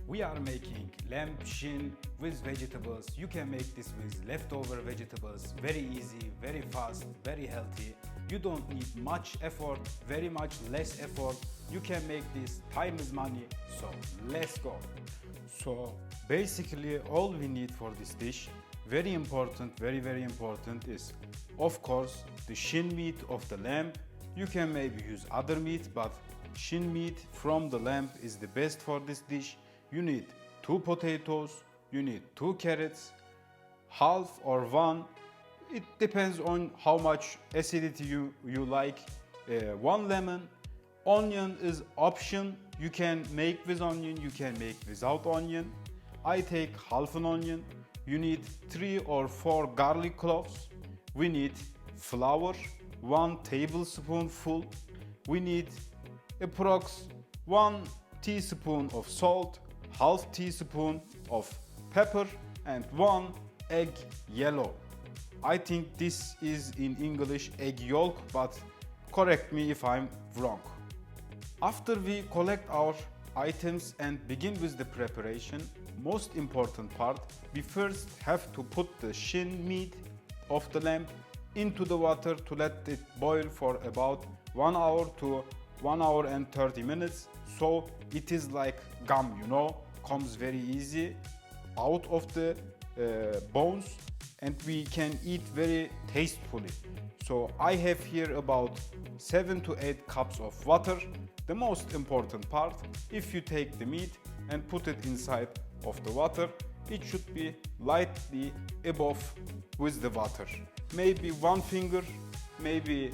We are making lamb shin with vegetables. You can make this with leftover vegetables. Very easy, very fast, very healthy. You don't need much effort, very much less effort. You can make this, time is money, so let's go. So basically all we need for this dish, very important, very important, is of course the shin meat of the lamb. You can maybe use other meat, but shin meat from the lamb is the best for this dish. You need 2 potatoes, you need 2 carrots, half or 1, it depends on how much acidity you like, 1 lemon. Onion is option, you can make with onion, you can make without onion. I take half an onion. You need 3 or 4 garlic cloves. We need flour, 1 tablespoonful. We need approx 1 teaspoon of salt, half teaspoon of pepper, and 1 egg yellow. I think this is in English egg yolk, but correct me if I'm wrong. After we collect our items and begin with the preparation, most important part, we first have to put the shin meat of the lamb into the water to let it boil for about 1 hour to 1 hour and 30 minutes. So it is like gum, you know, comes very easy out of the bones, and we can eat very tastefully. So I have here about 7 to 8 cups of water. The most important part, if you take the meat and put it inside of the water, it should be lightly above with the water. Maybe 1 finger, maybe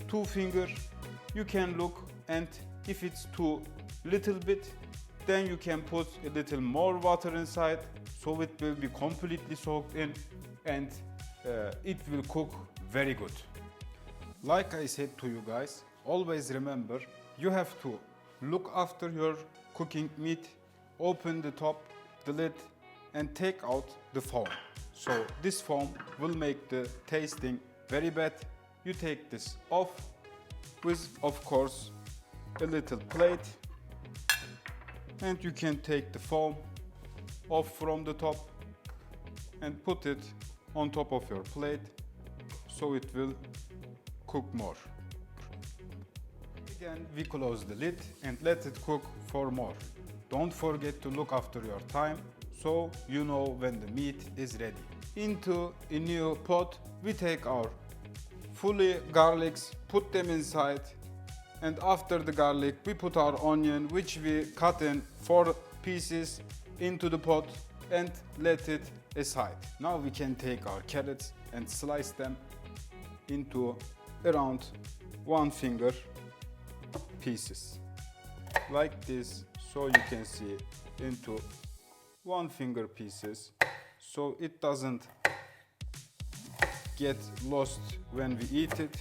2 fingers. You can look, and if it's too little bit, then you can put a little more water inside, so it will be completely soaked in, and it will cook very good. Like I said to you guys, always remember, you have to look after your cooking meat, open the top, the lid, and take out the foam. So this foam will make the tasting very bad. You take this off with, of course, a little plate, and you can take the foam off from the top and put it on top of your plate, so it will cook more. Again, we close the lid and let it cook for more. Don't forget to look after your time, so you know when the meat is ready. Into a new pot, we take our fully garlics, put them inside, and after the garlic, we put our onion, which we cut in 4 pieces, into the pot and let it aside. Now we can take our carrots and slice them into around 1 finger pieces, like this, so you can see into 1 finger pieces, so it doesn't get lost when we eat it.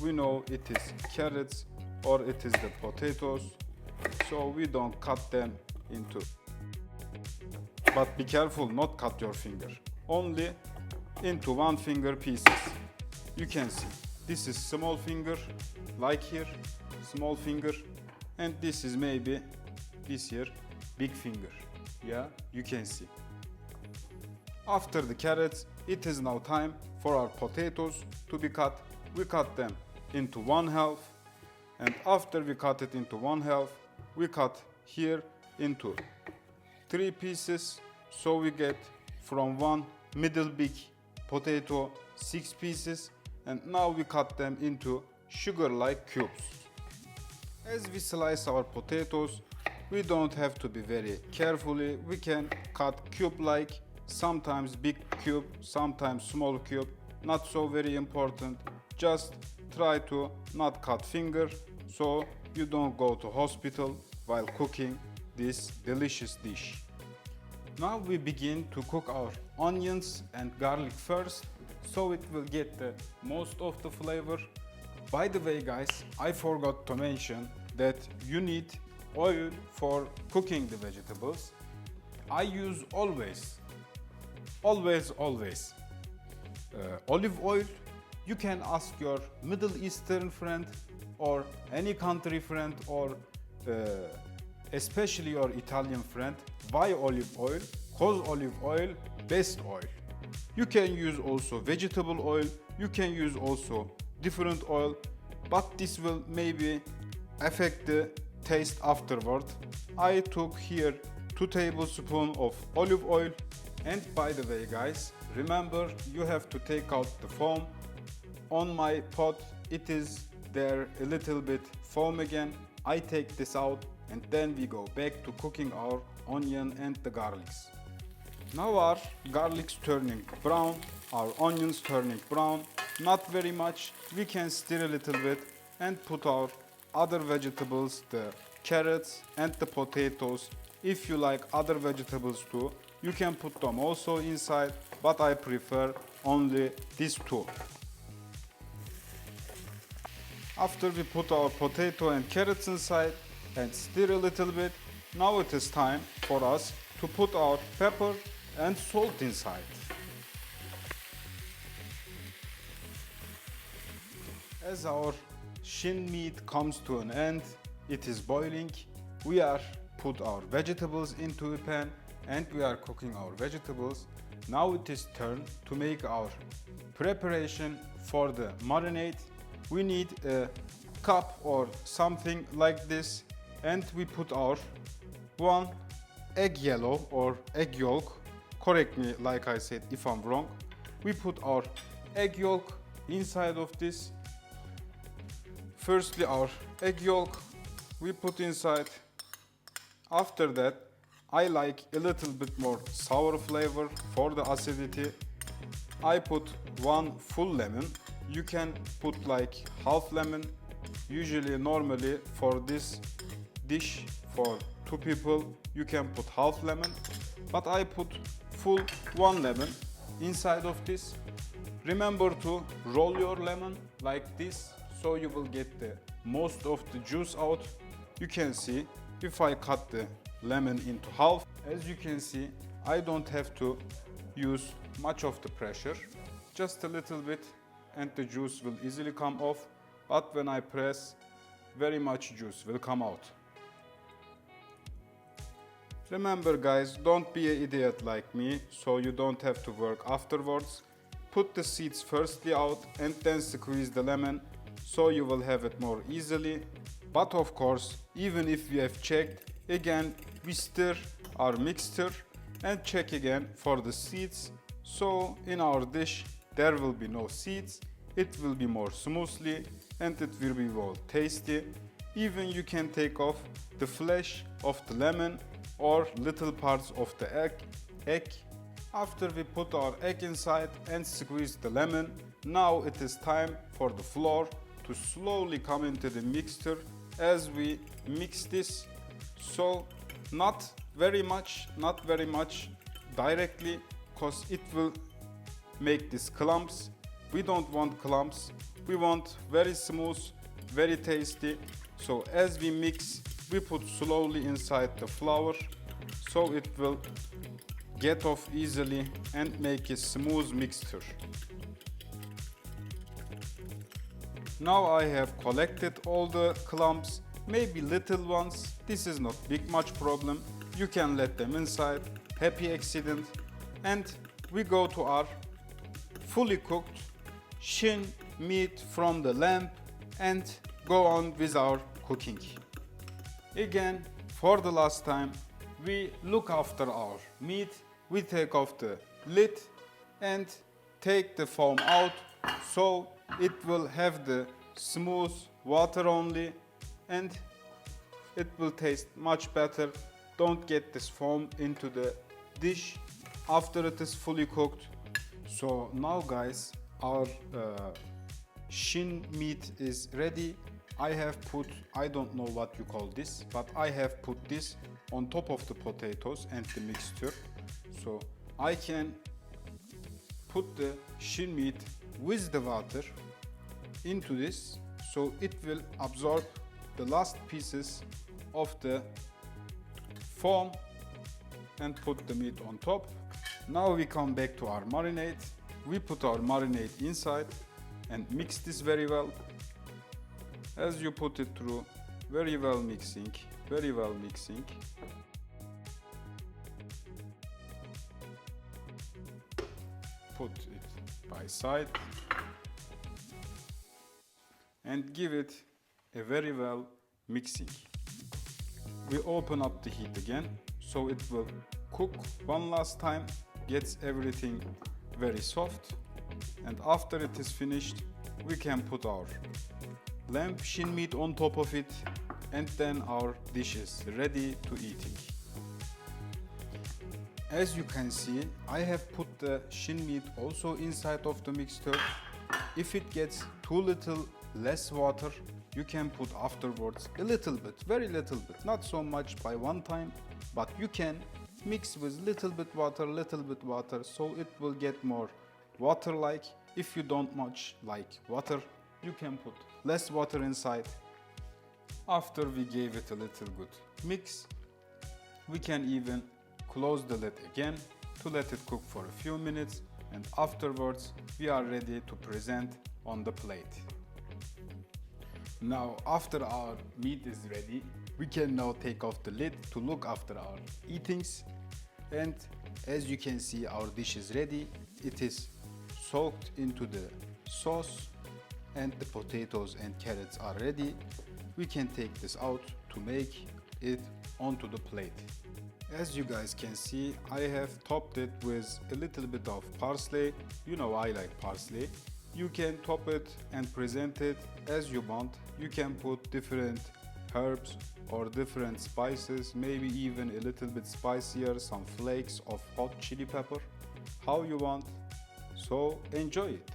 We know it is carrots or it is the potatoes, so we don't cut them into. But be careful, not cut your finger, only into 1 finger pieces. You can see this is small finger, like here, small finger, and this is maybe this here, big finger. Yeah, you can see. After the carrots, it is now time for our potatoes to be cut. We cut them into 1/2, and after we cut it into 1/2, we cut here into 3 pieces, so we get from 1 middle big potato 6 pieces, and now we cut them into sugar-like cubes. As we slice our potatoes, we don't have to be very carefully. We can cut cube-like, sometimes big cube, sometimes small cube, not so very important. Just try to not cut finger, so you don't go to hospital while cooking this delicious dish. Now we begin to cook our onions and garlic first, so it will get the most of the flavor. By the way guys, I forgot to mention that you need oil for cooking the vegetables. I use always olive oil. You can ask your Middle Eastern friend or any country friend or especially your Italian friend, why olive oil? Cause olive oil, best oil. You can use also vegetable oil, you can use also different oil, but this will maybe affect the taste afterward. I took here 2 tablespoons of olive oil. And by the way guys, remember you have to take out the foam. On my pot it is there a little bit foam again. I take this out and then we go back to cooking our onion and the garlics. Now our garlics turning brown, our onions turning brown, not very much. We can stir a little bit and put our other vegetables, the carrots and the potatoes. If you like other vegetables too, you can put them also inside, but I prefer only these 2. After we put our potato and carrots inside and stir a little bit, now it is time for us to put our pepper and salt inside. As our Shin meat comes to an end, it is boiling, we are put our vegetables into a pan and we are cooking our vegetables. Now it is turn to make our preparation for the marinade. We need a cup or something like this and we put our 1 egg yellow or egg yolk. Correct me like I said if I'm wrong. We put our egg yolk inside of this. Firstly our egg yolk we put inside. After that I like a little bit more sour flavor for the acidity. I put 1 full lemon. You can put like half lemon. Usually normally for this dish for 2 people you can put half lemon, but I put full 1 lemon inside of this. Remember to roll your lemon like this so you will get the most of the juice out. You can see if I cut the lemon into half, as you can see I don't have to use much of the pressure, just a little bit and the juice will easily come off, but when I press very much juice will come out. Remember guys, don't be an idiot like me so you don't have to work afterwards. Put the seeds firstly out and then squeeze the lemon so you will have it more easily. But of course, even if we have checked, again we stir our mixture and check again for the seeds. So in our dish there will be no seeds, it will be more smoothly and it will be more tasty. Even you can take off the flesh of the lemon or little parts of the egg. After we put our egg inside and squeeze the lemon, now it is time for the flour to slowly come into the mixture as we mix this. So not very much directly, because it will make these clumps. We don't want clumps, we want very smooth, very tasty. So as we mix, we put slowly inside the flour so it will get off easily and make a smooth mixture. Now I have collected all the clumps, maybe little ones. This is not big much problem. You can let them inside, happy accident. And we go to our fully cooked Shin meat from the lamb and go on with our cooking. Again, for the last time, we look after our meat. We take off the lid and take the foam out so it will have the smooth water only and it will taste much better. Don't get this foam into the dish after it is fully cooked. So now guys, our Shin meat is ready. I have put, I don't know what you call this, but I have put this on top of the potatoes and the mixture. So I can put the Shin meat with the water into this, so it will absorb the last pieces of the foam and put the meat on top. Now we come back to our marinade. We put our marinade inside and mix this very well. As you put it through, very well mixing, very well mixing. Put it by side and give it a very well mixing. We open up the heat again so it will cook one last time, gets everything very soft, and after it is finished we can put our lamb shin meat on top of it, and then our dish is ready to eating. As you can see, I have put the shin meat also inside of the mixture. If it gets too little, less water, you can put afterwards a little bit, very little bit, not so much by one time, but you can mix with little bit water, so it will get more water-like. If you don't much like water, you can put less water inside. After we gave it a little good mix, we can even close the lid again to let it cook for a few minutes, and afterwards we are ready to present on the plate. Now, after our meat is ready, we can now take off the lid to look after our eatings, and as you can see, our dish is ready. It is soaked into the sauce and the potatoes and carrots are ready. We can take this out to make it onto the plate. As you guys can see, I have topped it with a little bit of parsley. You know I like parsley. You can top it and present it as you want. You can put different herbs or different spices, maybe even a little bit spicier, some flakes of hot chili pepper, how you want. So enjoy it.